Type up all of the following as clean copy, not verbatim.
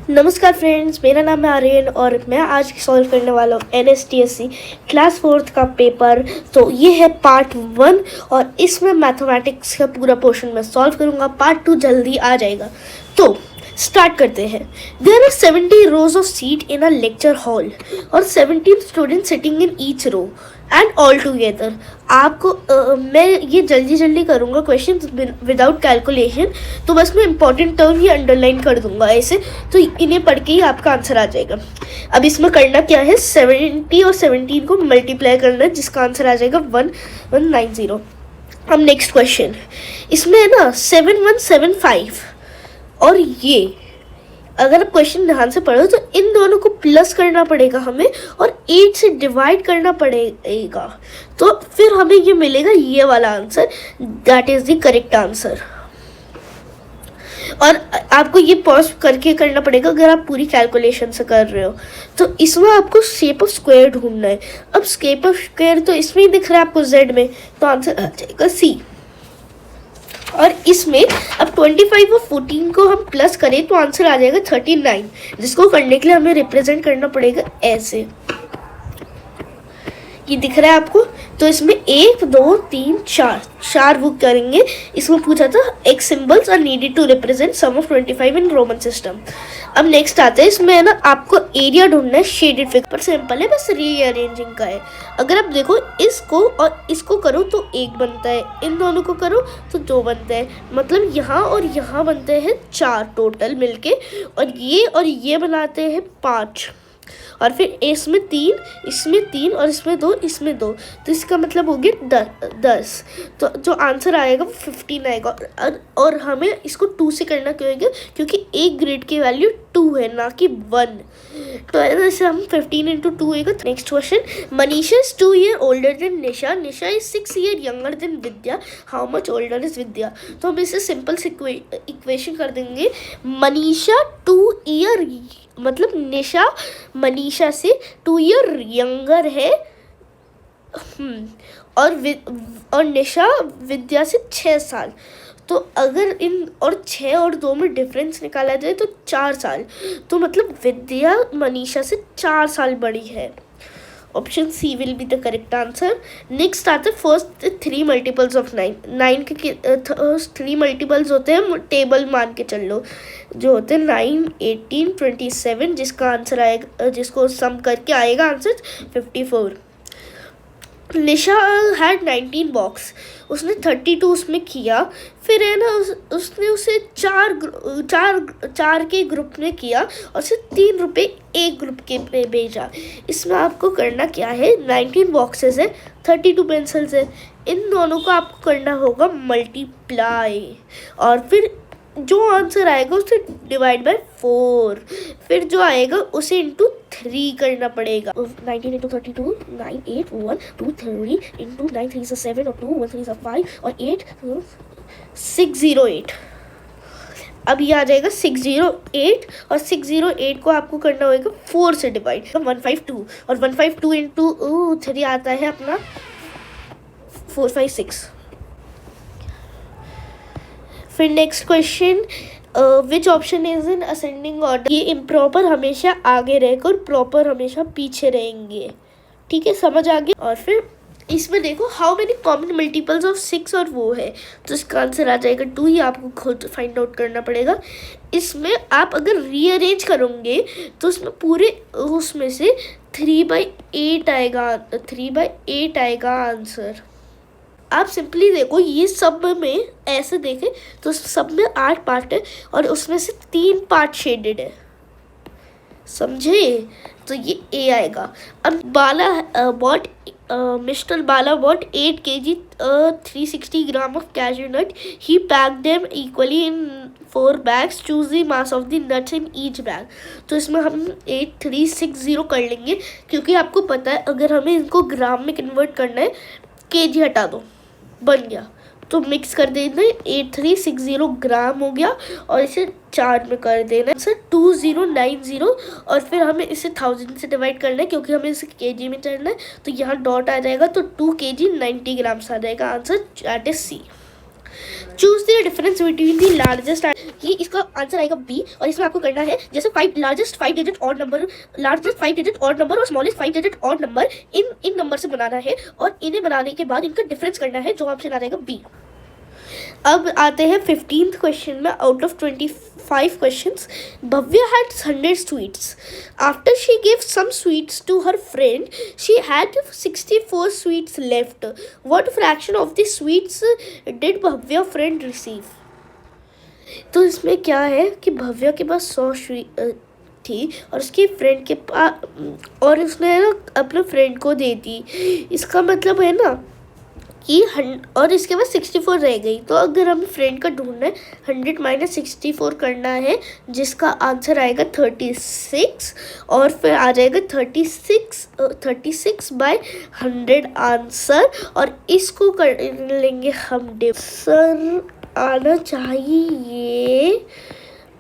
नमस्कार फ्रेंड्स, मेरा नाम है आर्यन और मैं आज सॉल्व करने वाला हूँ NSTSC क्लास 4th का पेपर। तो ये है पार्ट 1 और इसमें मैथमेटिक्स का पूरा पोर्शन मैं सॉल्व करूँगा। पार्ट 2 जल्दी आ जाएगा। तो स्टार्ट करते हैं। There are 70 rows of seat in a lecture hall और 17 students sitting in each row and all together. आपको मैं ये जल्दी करूँगा क्वेश्चन विदाउट कैलकुलेशन, तो बस मैं इंपॉर्टेंट टर्म ही अंडरलाइन कर दूंगा ऐसे, तो इन्हें पढ़ के ही आपका आंसर आ जाएगा। अब इसमें करना क्या है, 70 और 17 को मल्टीप्लाई करना है, जिसका आंसर आ जाएगा 1190। अब नेक्स्ट क्वेश्चन, इसमें है ना 7175 और ये अगर आप क्वेश्चन ध्यान से पढ़ो तो इन दोनों को प्लस करना पड़ेगा हमें और 8 से डिवाइड करना पड़ेगा, तो फिर हमें ये मिलेगा ये वाला answer, that is the correct answer. और आपको ये पॉज करके करना पड़ेगा अगर आप पूरी कैलकुलेशन से कर रहे हो। तो इसमें आपको शेप ऑफ स्क्वायर ढूंढना है। अब शेप ऑफ स्क्वायर तो इसमें ही दिख रहा है आपको जेड में, तो आंसर आ जाएगा सी। और इसमें अब 25 और 14 को हम प्लस करें तो आंसर आ जाएगा 39, जिसको करने के लिए हमें रिप्रेजेंट करना पड़ेगा ऐसे। ये दिख रहा है आपको, तो इसमें 1 2 3 4 वो करेंगे। इसमें पूछा था X symbols are needed to represent sum of 25 in Roman system. अब नेक्स्ट आता है, इसमें है ना आपको एरिया ढूंढना है शेडेड फिगर, पर सिंपल है, बस रीअरेंजिंग का है। अगर आप देखो इसको और इसको करो तो 1 बनता है, इन दोनों को करो तो 2 बनता है, मतलब यहाँ और यहाँ बनते हैं 4 टोटल मिलके, और ये बनाते हैं 5, और फिर इसमें 3, इसमें 3 और इसमें 2, इसमें 2, तो इसका मतलब हो गया 10। तो जो आंसर आएगा वो 15 आएगा। और हमें इसको 2 से करना क्यों है, क्योंकि एक ग्रिड की वैल्यू 2 है ना कि 1, तो ऐसे हम 15 into 2 आएगा। Next question, Manisha is 2 years older than Nisha, Nisha is 6 years younger than Vidya, how much older is Vidya. तो हम इसे सिंपल से इक्वेशन कर देंगे। मनीषा 2 year मतलब निशा मनीषा से 2 year यंगर है, और निशा विद्या से 6 साल। तो अगर इन और 6 और 2 में डिफरेंस निकाला जाए तो 4 साल, तो मतलब विद्या मनीषा से 4 साल बड़ी है। Option C will be the correct answer. Next आता है फर्स्ट 3 मल्टीपल्स ऑफ 9 के 3 मल्टीपल्स होते हैं, टेबल मान के चल लो, जो होते हैं 9 18 27, जिसका आंसर आएगा, जिसको सम करके आएगा आंसर 54। निशा हैड 19 बॉक्स, उसने 32 उसमें किया, फिर है ना उसने उसे चार के ग्रुप में किया और उसे 3 रुपये एक ग्रुप के पे भेजा। इसमें आपको करना क्या है, 19 बॉक्सेस है, 32 पेंसिल्स है, इन दोनों को आपको करना होगा मल्टीप्लाई, और फिर जो आंसर आएगा उसे डिवाइड बाय 4, फिर जो आएगा उसे इंटू 3 करना पड़ेगा। 19 into 32, 9 8 1 2 3 into 9 3 is 7 और 2 1 3 is 5 और 8 608। अब ये आ जाएगा 608, और 608 को आपको करना होगा 4 से डिवाइड, 152, और 152 इंटू 3 आता है अपना 456। फिर next question, which option is in ascending order. ये इम्प्रॉपर हमेशा आगे रहेगा और प्रॉपर हमेशा पीछे रहेंगे, ठीक है, समझ आ गया। और फिर इसमें देखो how many common multiples of 6 और वो है, तो इसका आंसर आ जाएगा 2 ही, आपको खुद फाइंड आउट करना पड़ेगा। इसमें आप अगर रीअरेंज करोगे तो उसमें पूरे उसमें से 3/8 आएगा आंसर। आप सिंपली देखो, ये सब में ऐसे देखें तो सब में 8 पार्ट है और उसमें से 3 पार्ट शेडेड है, समझे, तो ये ए आएगा। अब mister Bala bought 8 kg 360 gram of cashew nut, he packed them equally in 4 bags, choose the mass of the nuts in each bag. तो इसमें हम 8360 कर लेंगे, क्योंकि आपको पता है अगर हमें इनको ग्राम में कन्वर्ट करना है, केजी हटा दो, बन गया, तो मिक्स कर देना, 8360 ग्राम हो गया, और इसे 4 में कर देना सर 2090, और फिर हमें इसे 1000 से डिवाइड करना है, क्योंकि हमें इसे केजी में चढ़ना है, तो यहाँ डॉट आ जाएगा, तो 2 kg 90 ग्राम्स आ जाएगा answer, that is C. Choose the difference between the largest, ये इसका आंसर आएगा बी। और इसमें आपको करना है जैसे लार्जेस्ट 5 डिजिट ऑड नंबर और smallest 5 digit odd number in number से बनाना है, और इन्हें बनाने के बाद इनका डिफरेंस करना है, जो आपसे आ जाएगा बी। अब आते हैं 15th क्वेश्चन में। Out of 25 questions, Bhavya had 100 sweets. After she gave some sweets to her friend, she had 64 sweets left. What fraction of the sweets did Bhavya friend receive? तो इसमें क्या है कि भव्या के पास 100 थी और उसकी फ्रेंड के पास, और उसने ना अपने फ्रेंड को दे दी। इसका मतलब है ना कि और इसके बाद 64 रह गई। तो अगर हमें फ्रेंड का ढूंढना है, 100 माइनस 64 करना है, जिसका आंसर आएगा 36, और फिर आ जाएगा 36 बाय 100 आंसर। और इसको कर लेंगे हम सर आना चाहिए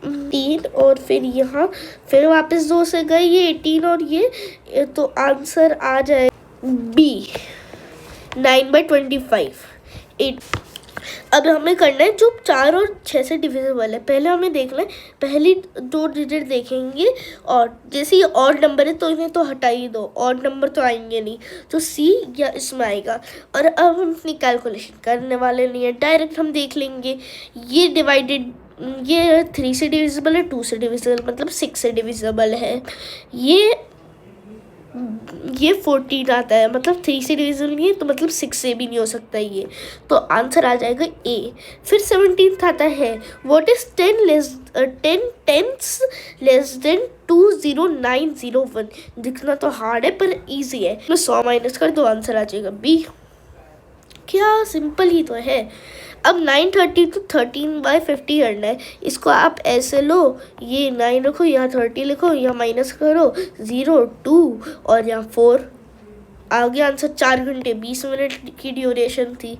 3, और फिर यहाँ फिर वापस 2 से गए ये 18, और ये तो आंसर आ जाए बी 9/25 8। अब हमें करना है जो 4 और 6 से डिविजिबल है। पहले हमें देखना है, पहली 2 डिजिट देखेंगे, और जैसे ये ऑड नंबर है तो इन्हें तो हटा ही दो, ऑड नंबर तो आएंगे नहीं, तो सी या इसमें आएगा। और अब हम अपनी कैलकुलेशन करने वाले नहीं है, डायरेक्ट हम देख लेंगे। ये डिवाइडेड, ये 3 से डिविजिबल है, 2 से डिविजिबल मतलब 6 से डिविजिबल है। ये 14 आता है, मतलब 3 से डिविजिबल नहीं है, तो मतलब 6 से भी नहीं हो सकता ये, तो आंसर आ जाएगा ए। फिर 17th आता है, व्हाट इज 10 टेंथ्स लेस देन 20901। दिखना तो हार्ड है पर इजी है, मैं 100 माइनस कर दो, आंसर आ जाएगा बी। क्या सिंपल ही तो है। अब 930 to 13/50 करना है। इसको आप ऐसे लो, ये 9 रखो, यहाँ 30 लिखो, यहाँ माइनस करो 0 2 और यहाँ 4, आगे आंसर 4 घंटे 20 मिनट की ड्यूरेशन थी।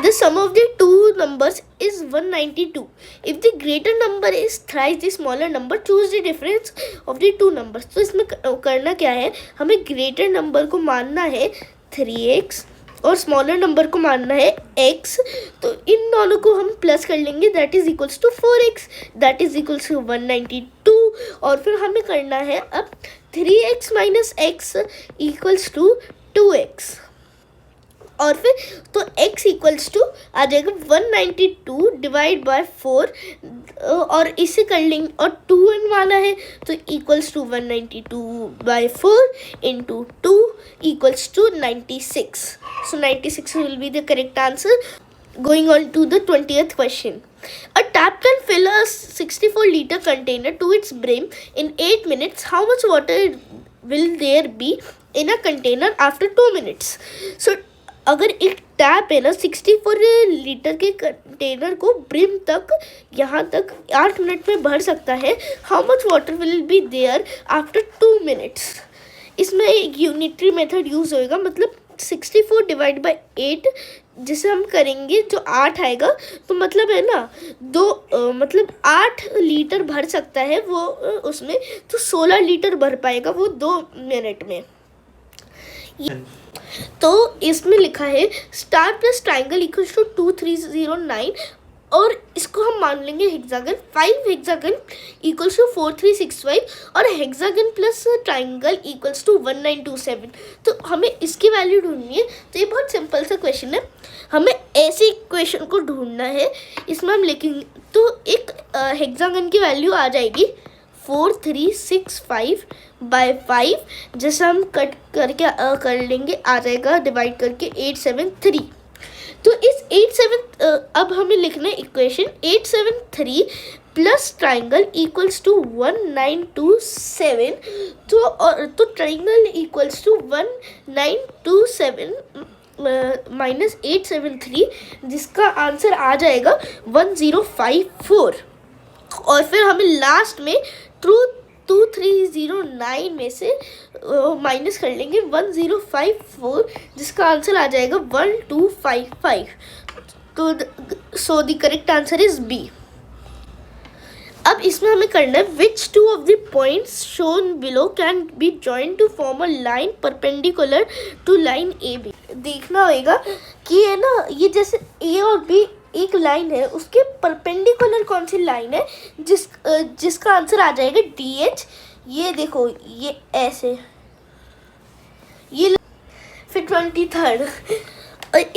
The sum of the two numbers is 192। If the greater number is thrice the smaller number, choose the difference of the two numbers. तो इसमें करना क्या है, हमें ग्रेटर नंबर को मानना है 3x और स्मॉलर नंबर को मानना है x। तो इन दोनों को हम प्लस कर लेंगे, that is equals to 4x, that is equals to 192। और फिर हमें करना है अब 3x minus x equals to 2x, और फिर तो x इक्वल्स टू आ जाएगा 192 डिवाइड बाय 4, और इसे कर लेंगे, और 2 माना है तो equals to 192/4 into 2 equals to 96। So 96 will be the correct answer. Going on to the 20th question. A tap can fill a 64-liter container to its brim in 8 minutes. How much water will there be in a container after 2 minutes? So अगर एक tap है ना 64 litre के container को brim तक, यहाँ तक 8 minute में भर सकता है, how much water will be there after 2 minutes. इसमें एक यूनिटरी मेथड यूज़ होएगा, मतलब 64 डिवाइड बाई 8 जिसे हम करेंगे जो 8 आएगा, तो मतलब है ना मतलब 8 लीटर भर सकता है वो उसमें, तो 16 लीटर भर पाएगा वो 2 मिनट में। तो इसमें लिखा है star plus triangle equals to 2309, और इसको हम मान लेंगे हेक्सागन। 5 हेक्सागन इक्वल्स टू 4365 और hexagon plus triangle equals to 1927। तो हमें इसकी वैल्यू ढूंढनी है। तो ये बहुत सिंपल सा क्वेश्चन है, हमें ऐसे क्वेश्चन को ढूंढना है। इसमें हम लिखेंगे तो एक हेक्सागन की वैल्यू आ जाएगी 4365/5, जैसे हम कट करके कर लेंगे, आ जाएगा डिवाइड करके 873। तो इस 87 अब हमें लिखना है equation 873 plus triangle equals to 1927। तो ट्राइंगल इक्वल्स टू 1927 माइनस 873, जिसका आंसर आ जाएगा 1054। और फिर हमें लास्ट में 2309 में से माइनस कर लेंगे 1054, जिसका आंसर आ जाएगा 1255। तो so the correct answer is B. अब इसमें हमें करना है which two of the points shown below can be joined to form a line perpendicular to line A B. देखना होगा कि है ना, ये जैसे ए और बी एक लाइन है उसके परपेंडिकुलर कौन सी लाइन है जिसका आंसर आ जाएगा DH। ये देखो ये ऐसे, ये फिर 23rd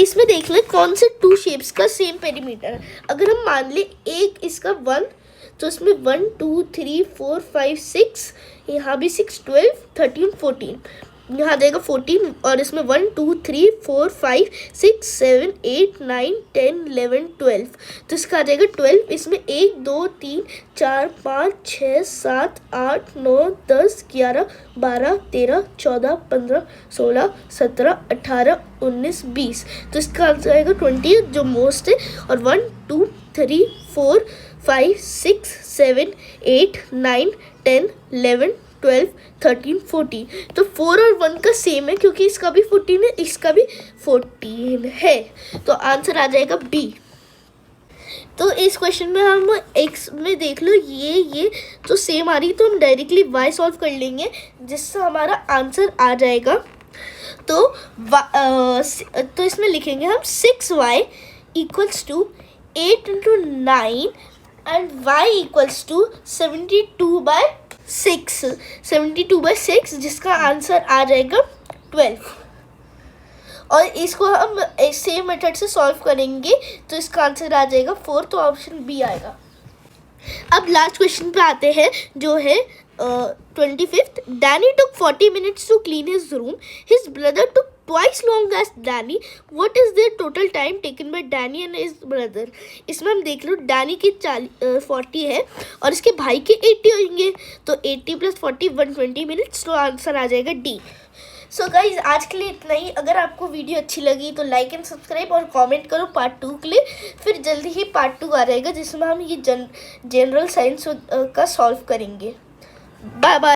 इसमें देख ले कौन से 2 शेप्स का सेम पेरीमीटर है। अगर हम मान ले एक इसका 1 तो इसमें 1 2 3 4 5 6, यहाँ भी 6 12 13 14, यहाँ आ जाएगा 14 और इसमें 1 2 3 4 5 6 7 8 9 10 11 12, तो इसका आ जाएगा 12। इसमें 1 2 3 4 5 6 7 8 9 10 11 12 13 14 15 16 17 18 19 20, तो इसका आंसर आएगा 20 जो मोस्ट है। और 1 2 3 4 5 6 7 8 9 10 11 12 13 14, तो 4 और 1 का सेम है क्योंकि इसका भी 14 है इसका भी 14 है, तो आंसर आ जाएगा B। तो इस क्वेश्चन में हम x में देख लो ये तो सेम आ रही, तो हम डायरेक्टली y सॉल्व कर लेंगे जिससे हमारा आंसर आ जाएगा। तो इसमें लिखेंगे हम 6y equals to 8 × 9 and y equals to 72/6 जिसका आंसर आ जाएगा 12। और इसको हम सेम मेथड से सॉल्व करेंगे तो इसका आंसर आ जाएगा 4, तो ऑप्शन बी आएगा। अब लास्ट क्वेश्चन पे आते हैं जो है 25th। Danny took 40 minutes to clean his room. His brother took twice long as Danny. What is the total time taken by Danny and his brother? इसमें हम देख लो डैनी की 40 है और इसके भाई के 80 होंगे, तो 80 + 40 120 मिनट्स, तो आंसर आ जाएगा D। सो गाइज आज के लिए इतना ही। अगर आपको वीडियो अच्छी लगी तो लाइक एंड सब्सक्राइब और कमेंट करो पार्ट 2 के लिए। फिर जल्दी ही पार्ट 2 आ जाएगा जिसमें हम ये जनरल साइंस का सॉल्व करेंगे। Bye bye.